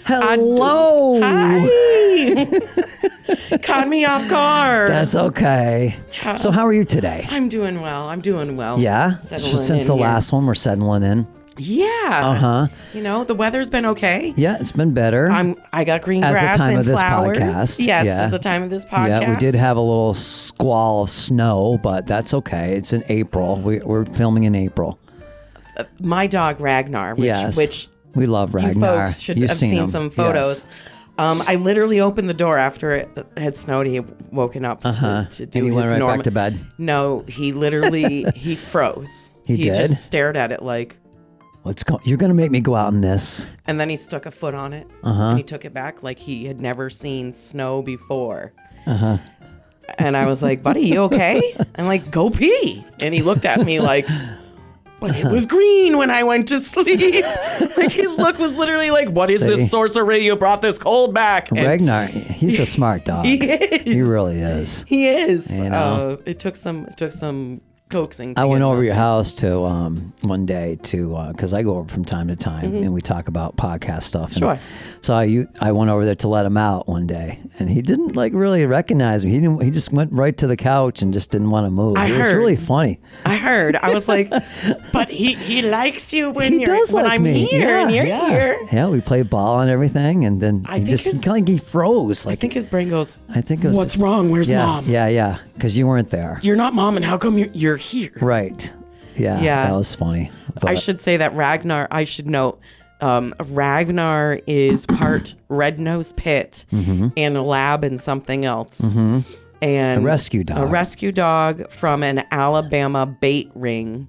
Hello. Hi. Caught me off guard. That's okay. So how are you today? I'm doing well. Yeah? Since the last one, we're settling in. Yeah. Uh-huh. You know, the weather's been okay. Yeah, it's been better. I got green As grass the time and of this flowers. podcast. Yes, Yeah. at the time of this podcast. Yeah, we did have a little squall of snow, but that's okay. It's in April. We're filming in April. My dog Ragnar, which we love Ragnar. You folks should You've have seen him. some photos. Yes. I literally opened the door after it had snowed. He had woken up to do and he his went right normal. back to bed. No, he literally he froze. He did? Just stared at it like. You're gonna make me go out in this. And then he stuck a foot on it. And he took it back like he had never seen snow before. And I was like, buddy, you okay? I'm like, go pee. And he looked at me like, but it was green when I went to sleep. Like his look was literally like, what is this sorcery? You brought this cold back. And Ragnar, he's a smart dog. He is. He really is. He is. You know? It took some coaxing. I went over your house to one day to because I go over from time to time and we talk about podcast stuff. And Sure. So I went over there to let him out one day, and he didn't like really recognize me. He just went right to the couch and just didn't want to move. It was really funny. I heard. I was like, but he likes you when I'm me. here and you're here. Yeah, we played ball and everything, and then he froze. Like, I think his brain goes. I think it was. What's wrong? Where's mom? Yeah. Because you weren't there. You're not mom, and how come you're here? Right. Yeah. That was funny. But I should say that Ragnar. I should note. Ragnar is part red-nosed pit and a lab and something else. And a rescue dog. A rescue dog from an Alabama bait ring.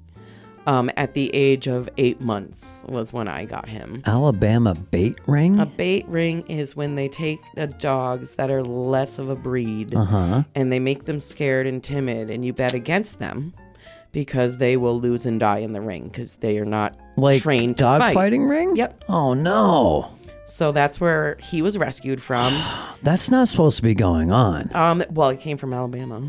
At the age of 8 months was when I got him. Alabama bait ring? A bait ring is when they take dogs that are less of a breed and they make them scared and timid, and you bet against them because they will lose and die in the ring because they are not trained to fight. Dog fighting ring? Yep. Oh, no. So that's where he was rescued from. That's not supposed to be going on. Well, he came from Alabama.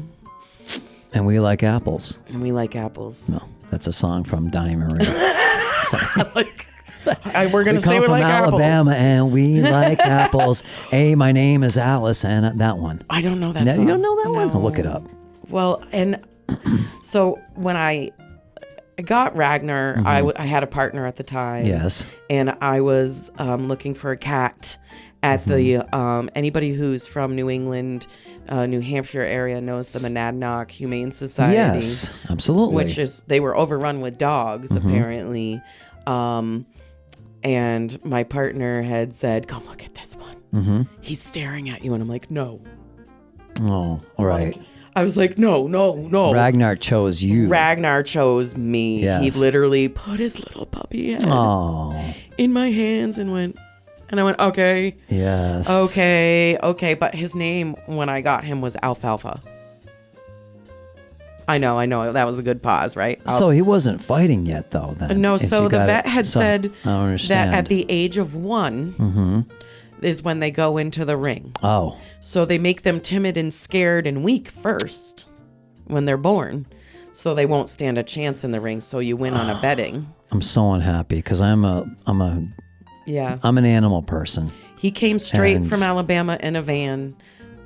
And we like apples. And we like apples. No, that's a song from Donnie Marie. We're going to say we like apples. Alabama and we like apples. Hey, my name is Alice, and that one. I don't know that song. You don't know that one? No. I'll look it up. Well, and so when I got Ragnar, I had a partner at the time. Yes. And I was looking for a cat at the, anybody who's from New England, New Hampshire area knows the Monadnock Humane Society. Yes, absolutely. Which is, they were overrun with dogs, apparently. And my partner had said, come look at this one. He's staring at you. And I'm like, no. Oh, all right. I was like, no. Ragnar chose you. Ragnar chose me. Yes. He literally put his little puppy head in my hands and I went, okay. Yes. Okay. But his name when I got him was Alfalfa. I know. That was a good pause, right? So he wasn't fighting yet, though, then? No, so the vet had said that at the age of 1 is when they go into the ring. Oh. So they make them timid and scared and weak first when they're born. So they won't stand a chance in the ring. So you win on a betting. I'm so unhappy because I'm an animal person. He came straight from Alabama in a van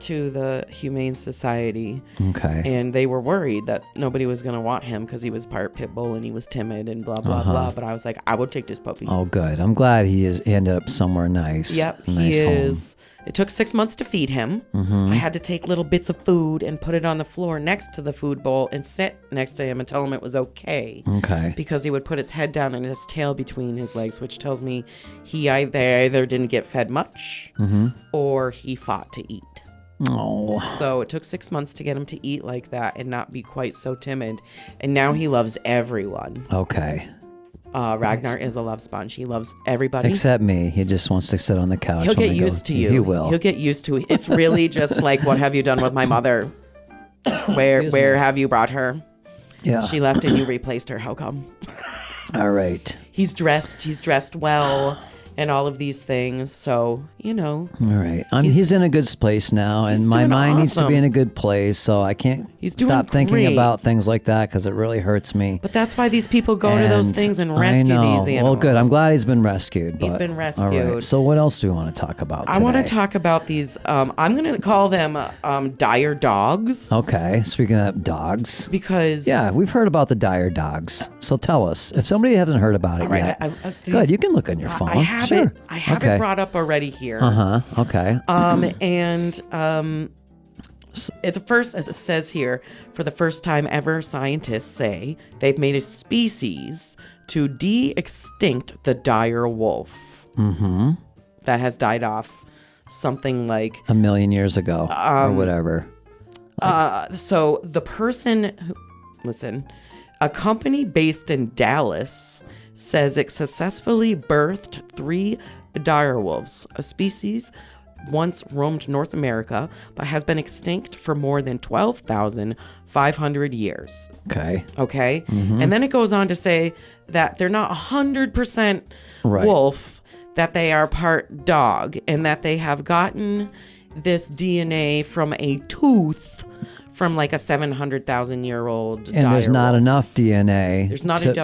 to the Humane Society. Okay. And they were worried that nobody was going to want him because he was part pit bull and he was timid and blah, blah, blah. But I was like, I will take this puppy. Oh, good. I'm glad he ended up somewhere nice. Yep, nice he is. It took 6 months to feed him. I had to take little bits of food and put it on the floor next to the food bowl and sit next to him and tell him it was okay. Okay. Because he would put his head down and his tail between his legs, which tells me he either didn't get fed much or he fought to eat. Oh. So it took 6 months to get him to eat like that and not be quite so timid. And now he loves everyone. Okay. Ragnar is a love sponge. He loves everybody. Except me. He just wants to sit on the couch. He'll get used to you. He will. He'll get used to it. It's really just like, what have you done with my mother? Where have you brought her? Yeah. She left and you replaced her. How come? All right. He's dressed well. and all of these things. So, All right. He's in a good place now, and my mind needs to be in a good place, so I can't stop thinking about things like that because it really hurts me. But that's why these people go to those things and rescue these animals. Well, good. I'm glad he's been rescued. He's been rescued. All right. So what else do we want to talk about today? I want to talk about these, I'm going to call them dire dogs. Okay. Speaking of dogs. Because... Yeah, we've heard about the dire dogs. So tell us. If somebody hasn't heard about it yet. Good. You can look on your phone. I have it brought up already here. Okay. It says here, for the first time ever, scientists say they've made a species to de-extinct the dire wolf. That has died off something like 1 million years ago or whatever. So the person listen, a company based in Dallas says it successfully birthed 3 dire wolves, a species once roamed North America, but has been extinct for more than 12,500 years. Okay. And then it goes on to say that they're not 100% wolf, that they are part dog, and that they have gotten this DNA from a tooth from like a 700,000-year-old dire And there's not enough DNA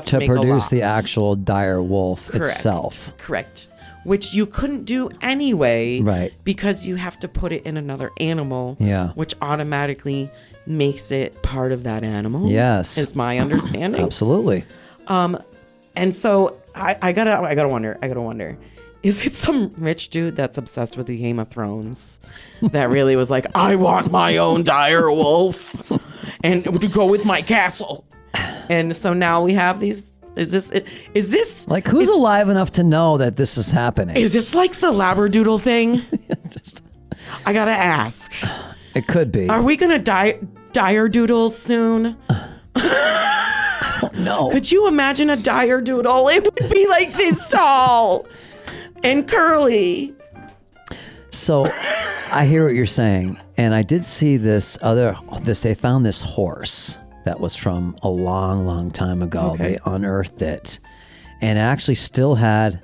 to produce the actual dire wolf itself. Correct. Which you couldn't do anyway, right? Because you have to put it in another animal, which automatically makes it part of that animal. Yes, is my understanding. Absolutely. And so I gotta wonder, is it some rich dude that's obsessed with the Game of Thrones that really was like, I want my own dire wolf and to go with my castle, and so now we have these. Is this like who's alive enough to know that this is happening? Is this like the Labradoodle thing? I gotta ask. It could be. Are we gonna dire doodle soon? I don't know. Could you imagine a dire doodle? It would be like this tall and curly. So I hear what you're saying, and I did see this. They found this horse that was from a long, long time ago. Okay. They unearthed it, and it actually still had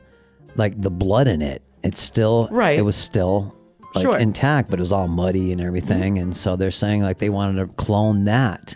like the blood in it. It's still It was still like intact, but it was all muddy and everything. And so they're saying like they wanted to clone that.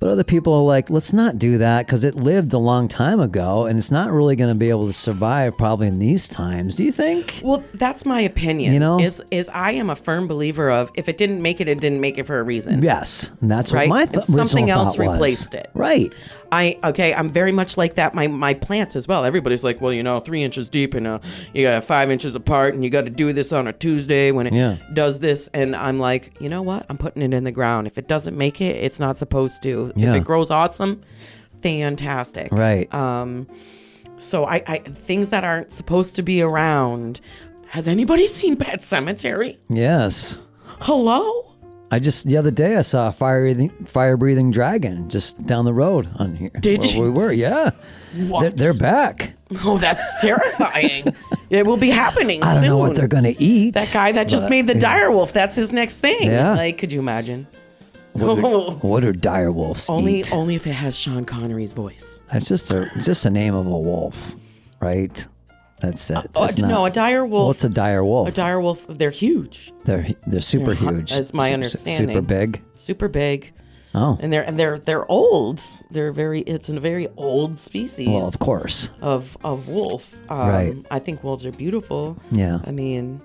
But other people are like, let's not do that because it lived a long time ago and it's not really going to be able to survive probably in these times. Do you think? Well, that's my opinion. You know, is I am a firm believer of if it didn't make it didn't make it for a reason. Yes, and that's what my something else replaced it. Right. I'm very much like that. My plants as well. Everybody's like, well, 3 inches deep and you got 5 inches apart, and you got to do this on a Tuesday when it does this. And I'm like, you know what? I'm putting it in the ground. If it doesn't make it, it's not supposed to. Yeah. If it grows awesome, fantastic. Right. So I things that aren't supposed to be around. Has anybody seen Pet Sematary? Yes. Hello? The other day I saw a fire-breathing dragon just down the road on here. Did you? We were, yeah. What? They're back. Oh, that's terrifying. It will be happening soon. I don't know what they're going to eat. That guy that just made the dire wolf, that's his next thing. Yeah. Like, could you imagine? What do dire wolves eat? Only if it has Sean Connery's voice. It's just a name of a wolf, right? That's it. No, a dire wolf. What's a dire wolf? A dire wolf, they're huge. They're super huge. That's my understanding. Super big. Super big. Oh. And they're old. It's a very old species. Well, of course. Of wolf. Right. I think wolves are beautiful. Yeah. I mean,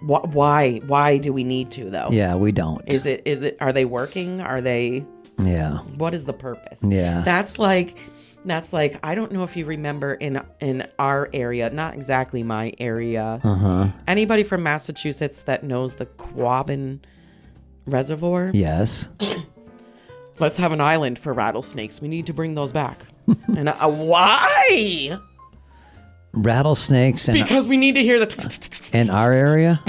why do we need to though? Yeah, we don't. Is it? Are they working? Are they? Yeah. What is the purpose? Yeah. That's like I don't know if you remember in our area, not exactly my area. Anybody from Massachusetts that knows the Quabbin Reservoir? Yes. Let's have an island for rattlesnakes. We need to bring those back. And why? Rattlesnakes because we need to hear the in our area?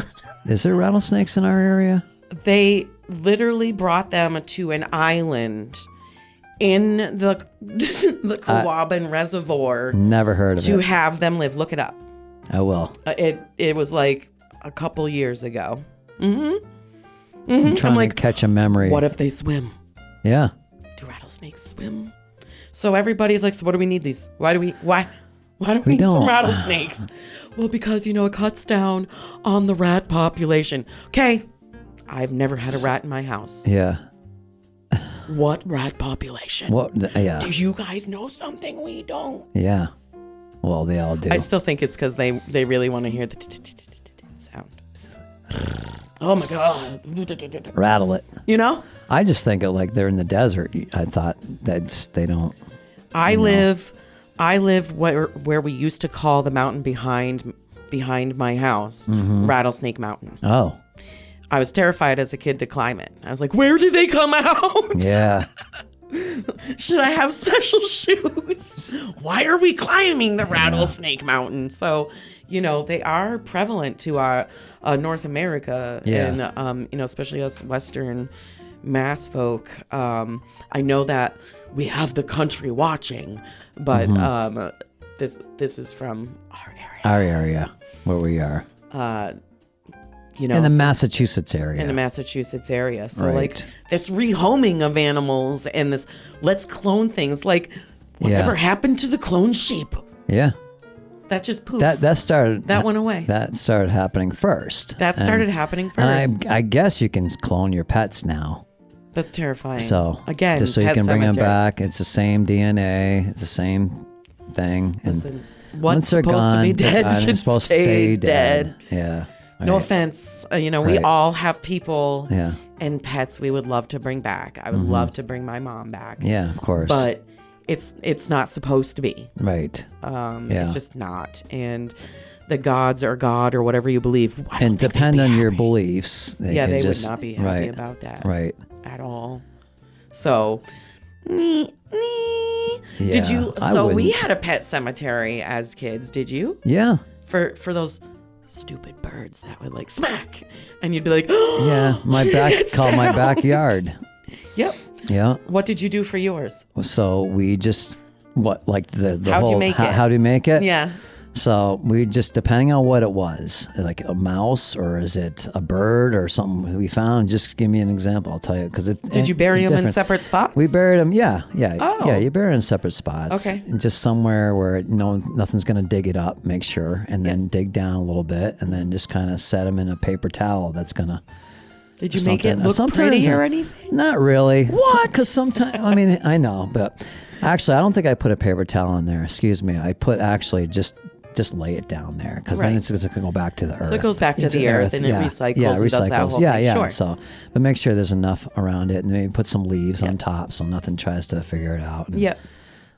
Is there rattlesnakes in our area? They literally brought them to an island in the Quabbin Reservoir. Never heard of it. To have them live. Look it up. I will. It was like a couple years ago. I'm trying to catch a memory. What if they swim? Yeah. Do rattlesnakes swim? So everybody's like, so what do we need these? Why? Why don't we eat some rattlesnakes? Well, because, it cuts down on the rat population. Okay. I've never had a rat in my house. Yeah. What rat population? Yeah. Do you guys know something we don't? Yeah. Well, they all do. I still think it's because they really want to hear the sound. Oh my God. Rattle it. I just think of like they're in the desert. I thought they don't. I live where we used to call the mountain behind my house, Rattlesnake Mountain. Oh. I was terrified as a kid to climb it. I was like, where did they come out? Yeah. Should I have special shoes? Why are we climbing the Rattlesnake Mountain? So, they are prevalent to our North America and, especially us Western Mass folk. I know that we have the country watching, but this is from our area. Our area, where we are. In the Massachusetts area. In the Massachusetts area. So, right. this rehoming of animals and this let's clone things. Like, whatever happened to the clone sheep? Yeah. That just poof. That went away. That started happening first. And I guess you can clone your pets now. That's terrifying. So, again, just so you can bring them back. It's the same DNA. It's the same thing. Listen, what's supposed to be dead should stay dead. Yeah. Right. No offense. We all have people and pets we would love to bring back. I would love to bring my mom back. Yeah, of course. But it's not supposed to be. Right. It's just not. And the gods are God or whatever you believe. And depend on your beliefs. They would not be happy about that. Right. At all. So, did you? So we had a pet cemetery as kids. Did you? Yeah. For those stupid birds that would like smack, and you'd be like, yeah, my backyard. Yep. Yeah. What did you do for yours? So we just the How'd whole you make it? How do you make it? Yeah. So we just, depending on what it was, like a mouse or is it a bird or something we found, just give me an example. I'll tell you. Did you bury them in separate spots? We buried them. Yeah. Oh. Yeah. You bury them in separate spots. Okay. Just somewhere where nothing's going to dig it up, make sure, and then dig down a little bit and then just kind of set them in a paper towel that's going to. Did you make it look pretty or anything? Not really. What? Because sometimes, I know, but actually, I don't think I put a paper towel in there. Excuse me. I put actually just lay it down there because then it's going to go back to the earth. So it goes back to the earth and it recycles and does that whole thing. Yeah. Sure. So, but make sure there's enough around it and maybe put some leaves on top so nothing tries to figure it out.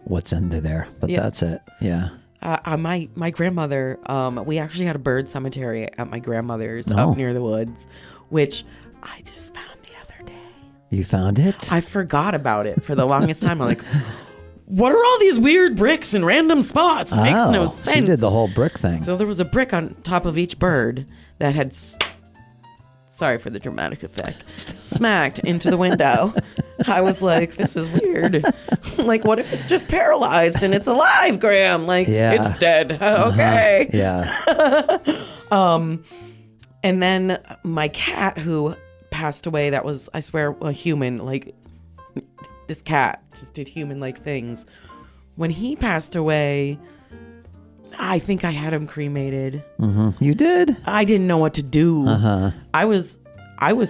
What's into there. But that's it. Yeah. My grandmother, we actually had a bird cemetery at my grandmother's up near the woods, which I just found the other day. You found it? I forgot about it for the longest time. I'm like, what are all these weird bricks in random spots? It makes no sense. She did the whole brick thing. So there was a brick on top of each bird that had, sorry for the dramatic effect, smacked into the window. I was like, this is weird. Like, what if it's just paralyzed and it's alive, Graham? Like, it's dead. Okay. Yeah. And then my cat who passed away, that was, I swear, a human, like, this cat just did human-like things. When he passed away, I think I had him cremated. Mm-hmm. You did? I didn't know what to do. I was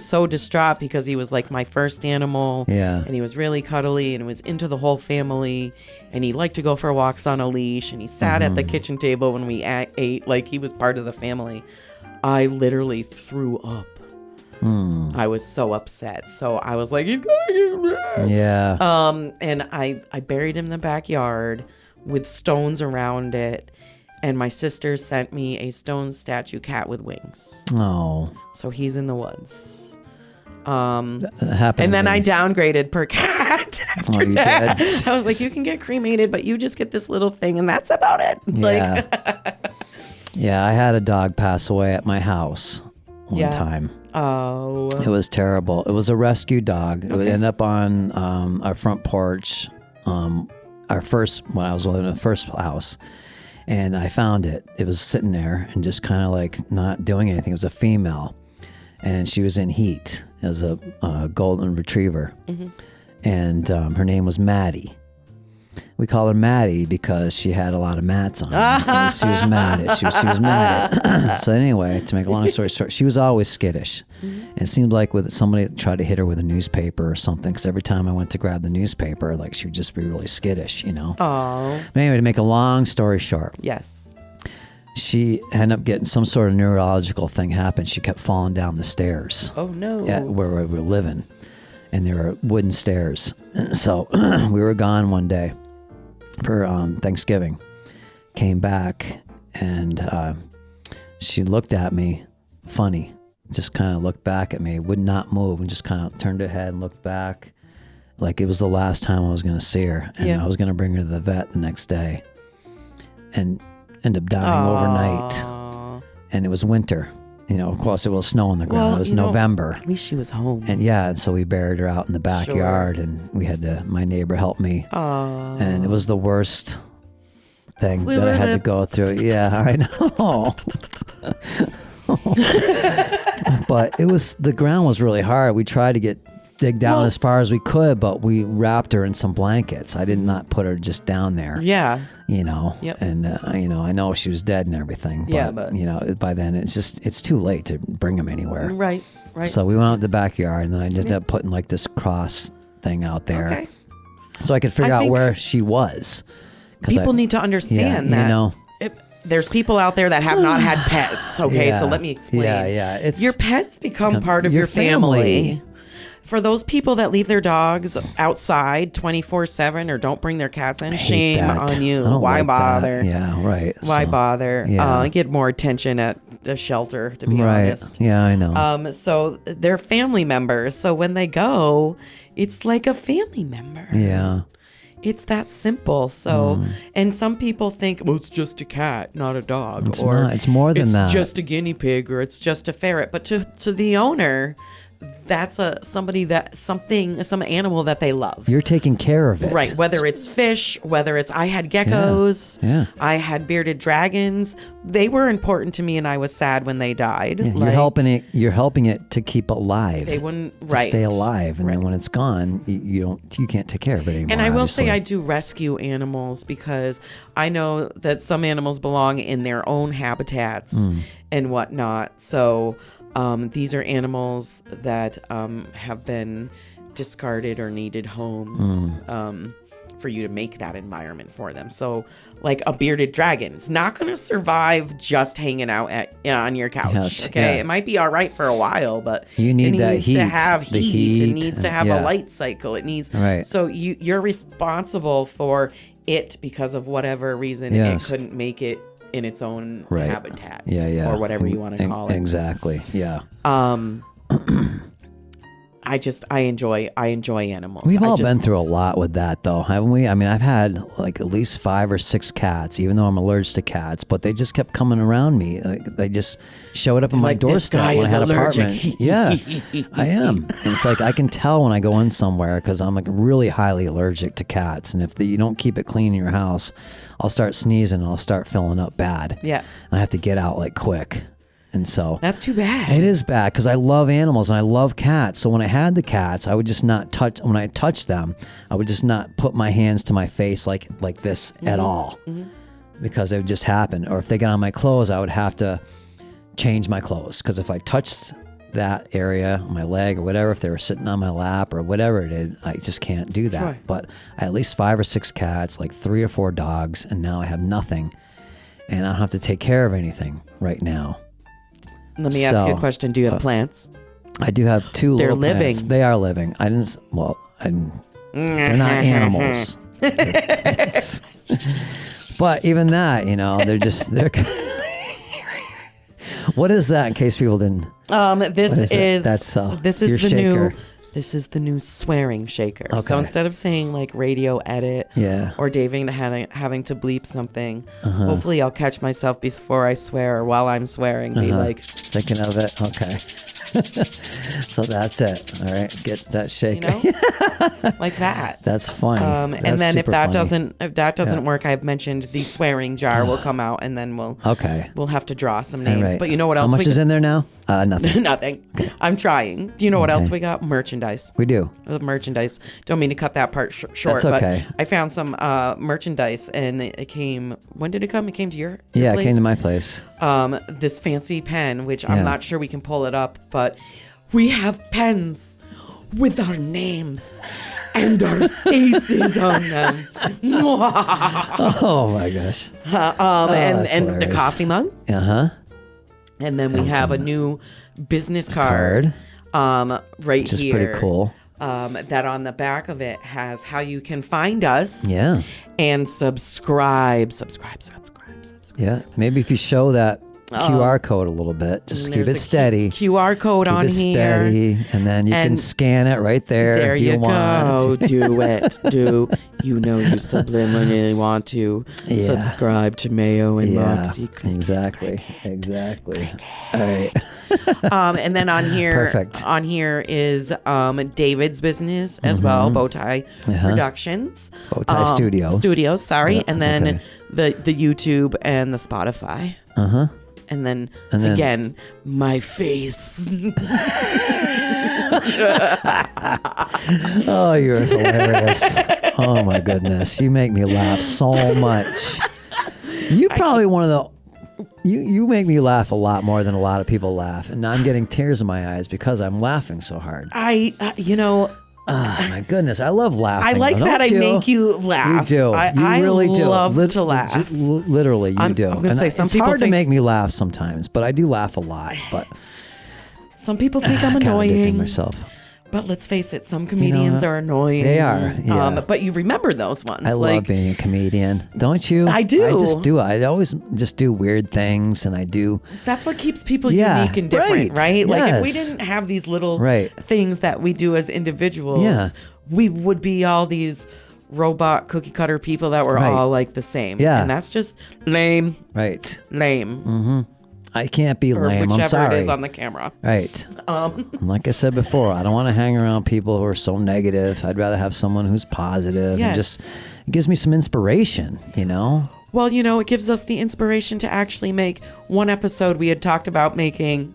so distraught because he was like my first animal. Yeah. And he was really cuddly and was into the whole family. And he liked to go for walks on a leash. And he sat at the kitchen table when we ate like he was part of the family. I literally threw up. I was so upset. So I was like, he's gonna get back. Yeah. And I buried him in the backyard with stones around it. And my sister sent me a stone statue cat with wings. Oh. So he's in the woods. And then I downgraded per cat after that. Did? I was like, you can get cremated, but you just get this little thing and that's about it. Yeah. Yeah, I had a dog pass away at my house one time. Oh. It was terrible. It was a rescue dog. It would end up on our front porch, when I was living in the first house. And I found it. It was sitting there and just kind of like not doing anything. It was a female. And she was in heat. It was a golden retriever. Mm-hmm. And her name was Maddie. we call her Maddie because she had a lot of mats on. And she was mad at. She was mad at. So anyway, to make a long story short, she was always skittish. And it seemed like with somebody tried to hit her with a newspaper or something, because every time I went to grab the newspaper, like she would just be really skittish, you know. Oh. But anyway, to make a long story short. Yes. She ended up getting some sort of neurological thing happen. She kept falling down the stairs. Oh, no. Where we were living. And there were wooden stairs. And so we were gone one day for Thanksgiving. Came back and she looked at me funny. Just kind of looked back at me. Would not move and just kind of turned her head and looked back. Like it was the last time I was going to see her. And I was going to bring her to the vet the next day. And ended up dying overnight. And it was winter. You know, of course, it was snow on the ground. Well, it was November. At least she was home. And so we buried her out in the backyard, and we had my neighbor help me. And it was the worst thing that I had to go through. Yeah, I know. But the ground was really hard. We tried to dig down as far as we could, but we wrapped her in some blankets. I did not put her just down there. Yeah. You know, yep. And, I know she was dead and everything. But, by then it's too late to bring them anywhere. Right. So we went out the backyard, and then I just ended up putting like this cross thing out there. Okay. So I could figure out where she was. People need to understand that. You know. There's people out there that have not had pets. Okay, so let me explain. Yeah. Your pets become part of your family. For those people that leave their dogs outside 24/7 or don't bring their cats in, shame on you. Why bother? That. Yeah, right. Why bother? Yeah. Get more attention at a shelter, to be honest. Yeah, I know. So they're family members. So when they go, it's like a family member. Yeah. It's that simple. So, and some people think, well, it's just a cat, not a dog. It's not. It's more than that. It's just a guinea pig or it's just a ferret. But to the owner, that's some animal that they love. You're taking care of it. Right. Whether it's fish, I had geckos, I had bearded dragons. They were important to me, and I was sad when they died. Yeah, you're helping it to keep alive. They wouldn't stay alive, and then when it's gone, you can't take care of it anymore. And I will say I do rescue animals because I know that some animals belong in their own habitats and whatnot. So these are animals that have been discarded or needed homes for you to make that environment for them. So like a bearded dragon is not going to survive just hanging out on your couch. Okay. It might be all right for a while, but it needs to have heat. It needs to have a light cycle. It needs, so you're responsible for it because of whatever reason it couldn't make it in its own habitat. Or whatever you want to call it. Exactly. Yeah. I enjoy animals. We've all been through a lot with that, though, haven't we? I mean, I've had like at least 5 or 6 cats, even though I'm allergic to cats, but they just kept coming around me. Like, they just showed up on my doorstep when I had an apartment. Yeah, I am. And it's like I can tell when I go in somewhere because I'm like really highly allergic to cats, and if you don't keep it clean in your house, I'll start sneezing and I'll start filling up bad. Yeah, and I have to get out like quick. And so that's too bad. It is bad because I love animals and I love cats. So when I had the cats, I would just not touch. When I touched them, I would just not put my hands to my face like this at all, because it would just happen. Or if they got on my clothes, I would have to change my clothes because if I touched that area, my leg or whatever, if they were sitting on my lap or whatever it is, I just can't do that. Sure. But I had at least 5 or 6 cats, like 3 or 4 dogs, and now I have nothing, and I don't have to take care of anything right now. Let me ask you a question. Do you have plants? I do have 2 little living. plants. They are living. They're not animals. But even that, they're What is that in case people didn't? This is the shaker. This is the new swearing shaker. Okay. So instead of saying like radio edit or Daving having to bleep something, hopefully I'll catch myself before I swear or while I'm swearing, be like... Thinking of it? Okay. So that's it. All right. Get that shaker. Like that. That's funny. And then if that doesn't work, I've mentioned the swearing jar will come out and then we'll have to draw some names. Right. But you know what else? How much is in there now? Nothing. Nothing. Okay. I'm trying. Do you know what else we got? Merchandise. We do. Merchandise. Don't mean to cut that part short. That's okay. But I found some merchandise, and it came. When did it come? It came to your Yeah, place? It came to my place. This fancy pen, which I'm not sure we can pull it up, but we have pens with our names and our faces on them. Oh my gosh. And the coffee mug. And then we have a new business card right which here. Which is pretty cool. That on the back of it has how you can find us. Yeah. And subscribe. Yeah. Maybe if you show that QR code a little bit, just keep it steady. QR code on here. Steady, and then you can scan it right there. There if you want. go. Do it. You subliminally want to subscribe to Mayo and Moxie. Exactly. All right. And then on here, Perfect. On here is David's business as well, Bowtie Productions, Bowtie Studios. Sorry, and then the YouTube and the Spotify. And then again, my face. Oh, you're hilarious. Oh, my goodness. You make me laugh so much. You probably one of the... You make me laugh a lot more than a lot of people laugh. And I'm getting tears in my eyes because I'm laughing so hard. Oh my goodness, I love laughing. I like that I make you laugh. You do. You really do. Love to laugh. Literally, you do. I'm gonna say some it's people hard think, to make me laugh sometimes, but I do laugh a lot. But some people think I'm annoying. Myself. But let's face it, some comedians are annoying. They are. Yeah. But you remember those ones. I love being a comedian. Don't you? I do. I just do. I always just do weird things, and I do. That's what keeps people unique and different, right? Like if we didn't have these little things that we do as individuals, we would be all these robot cookie cutter people that were all like the same. Yeah. And that's just lame. Right. Lame. Mm-hmm. I can't be lame. I'm sorry. Whichever it is on the camera. Right. Like I said before, I don't want to hang around people who are so negative. I'd rather have someone who's positive and just it gives me some inspiration, you know? Well, it gives us the inspiration to actually make one episode. We had talked about making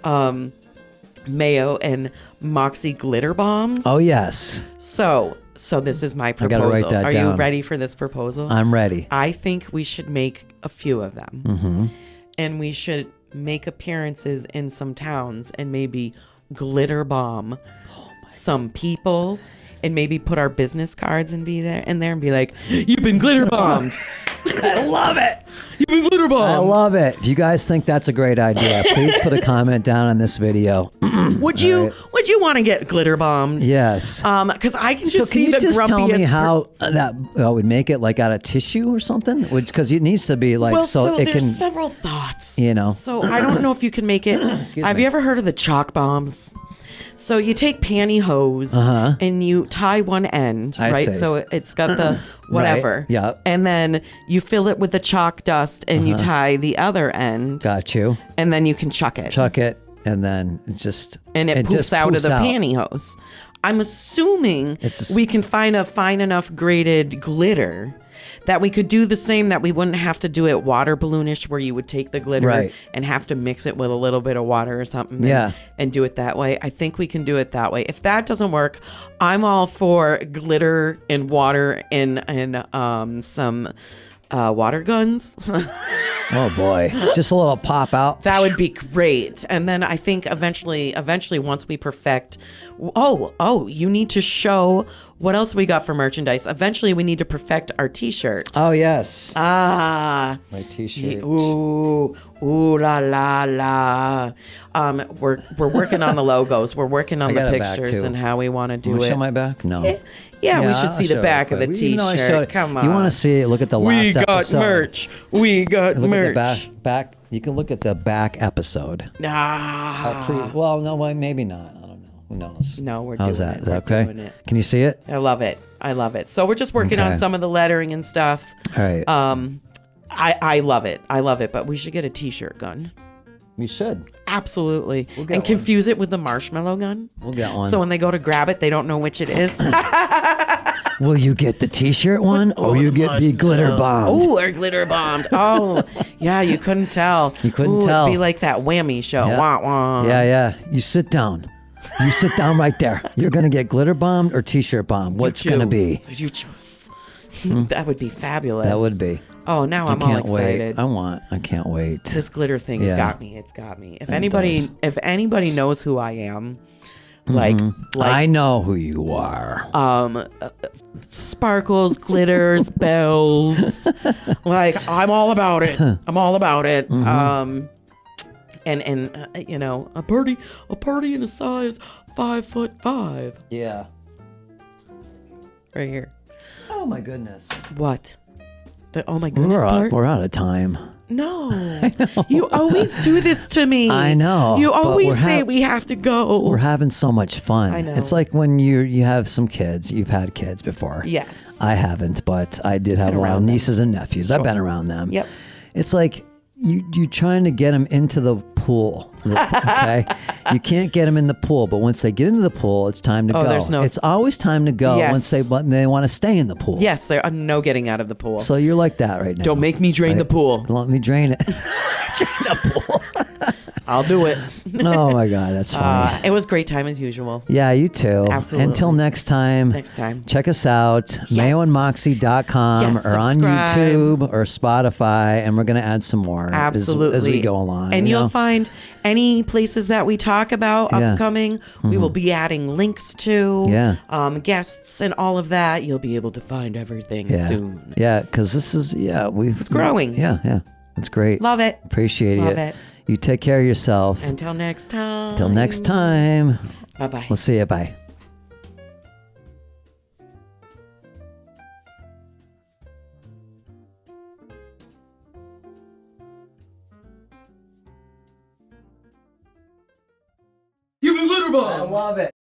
Mayo and Moxie Glitterbombs. Oh, yes. So this is my proposal. I gotta write that Are down. You ready for this proposal? I'm ready. I think we should make a few of them. Mm-hmm. And we should make appearances in some towns and maybe glitter bomb some people and maybe put our business cards and be there and be like, you've been glitter bombed. I love it. You've been glitter bombed. I love it. If you guys think that's a great idea, please put a comment down on this video. Would you want to get glitter bombed? Yes. Because I can just see the grumpiest. So can you just tell me how that would make it like out of tissue or something? Because it needs to be like there's several thoughts. So I don't know if you can make it. Have you ever heard of the chalk bombs? So you take pantyhose and you tie one end, right? So it's got the whatever. Right. Yeah. And then you fill it with the chalk dust and you tie the other end. Got you. And then you can chuck it. And then it just... And it poofs out of the pantyhose. I'm assuming we can find a fine enough graded glitter that we could do the same, that we wouldn't have to do it water balloonish where you would take the glitter and have to mix it with a little bit of water or something and do it that way. I think we can do it that way. If that doesn't work, I'm all for glitter and water and some water guns. Oh boy, just a little pop out. That would be great. And then I think eventually once we perfect, you need to show what else we got for merchandise. Eventually we need to perfect our t-shirt. Oh yes. My t-shirt. Ooh la la la. We're working on the logos. We're working on the pictures and how we want to do it. Show my back? No. Yeah, we should see the back of the t-shirt. Come on. You want to see it? Look at the last episode. We got merch. Look at the back. You can look at the back episode. Maybe not. I don't know. Who knows? No, we're How's doing that? it. Is that okay? Can you see it? I love it. So we're just working on some of the lettering and stuff. All right. I love it. But we should get a t-shirt gun. We should. Absolutely. And confuse it with the marshmallow gun. We'll get one. So when they go to grab it, they don't know which it is. Will you get the T-shirt one, or you be glitter bombed? Oh, or glitter bombed. Oh, yeah, you couldn't tell. You couldn't tell. It'd be like that whammy show. Yeah. Wah, wah. Yeah. You sit down. You sit down right there. You're gonna get glitter bombed or T-shirt bombed. What's gonna be? You choose. That would be fabulous. That would be. Oh, now I'm all excited. I can't wait. This glitter thing's got me. It's got me. If anybody knows who I am, like I know who you are. Sparkles, glitters, bells. Like I'm all about it. I'm all about it. And you know, a party in a size 5'5". Yeah. Right here. Oh my goodness. What? The oh my goodness part? We're out of time. No. You always do this to me. I know. You always say we have to go. We're having so much fun. I know. It's like when you have some kids. You've had kids before. Yes. I haven't, but I did have a lot of nieces and nephews. Sure. I've been around them. Yep. It's like you trying to get them into the pool. Okay. You can't get them in the pool, but once they get into the pool, it's time to go. It's always time to go once they want to stay in the pool. Yes, there are no getting out of the pool. So you're like that right now. Don't make me drain the pool. Don't let me drain it. Drain the pool. I'll do it. Oh my God, that's funny. It was great time as usual. Yeah, you too. Absolutely. Until next time. Check us out, mayoandmoxie.com or on YouTube or Spotify, and we're going to add some more as we go along. And you'll find any places that we talk about upcoming, we will be adding links to, guests and all of that. You'll be able to find everything soon. Yeah, because this is, it's growing. Yeah. It's great. Love it. Appreciate Love it. You take care of yourself. Until next time. Bye-bye. We'll see you. Bye. You've been Glitterbombs. I love it.